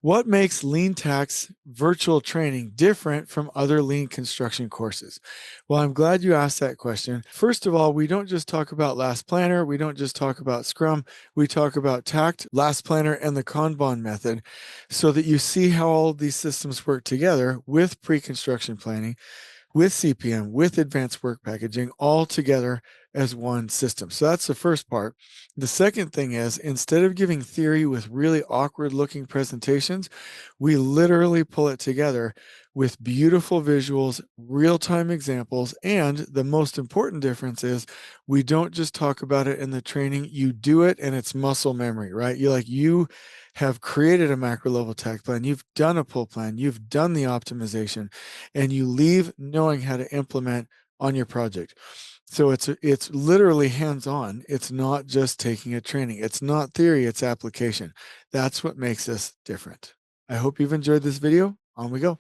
What makes LeanTakt's virtual training different from other lean construction courses? Well, I'm glad you asked that question. First of all, we don't just talk about Last Planner. We don't just talk about Scrum. We talk about Takt, Last Planner, and the Kanban method so that you see how all of these systems work together with pre-construction planning, with CPM, with advanced work packaging, all together as one system. So that's the first part. The second thing is, instead of giving theory with really awkward looking presentations, we literally pull it together with beautiful visuals, real-time examples, and the most important difference is we don't just talk about it in the training, you do it and it's muscle memory, right? You have created a macro level tech plan, you've done a pull plan, you've done the optimization, and you leave knowing how to implement on your project. So it's literally hands-on. It's not just taking a training. It's not theory, it's application. That's what makes us different. I hope you've enjoyed this video. On we go.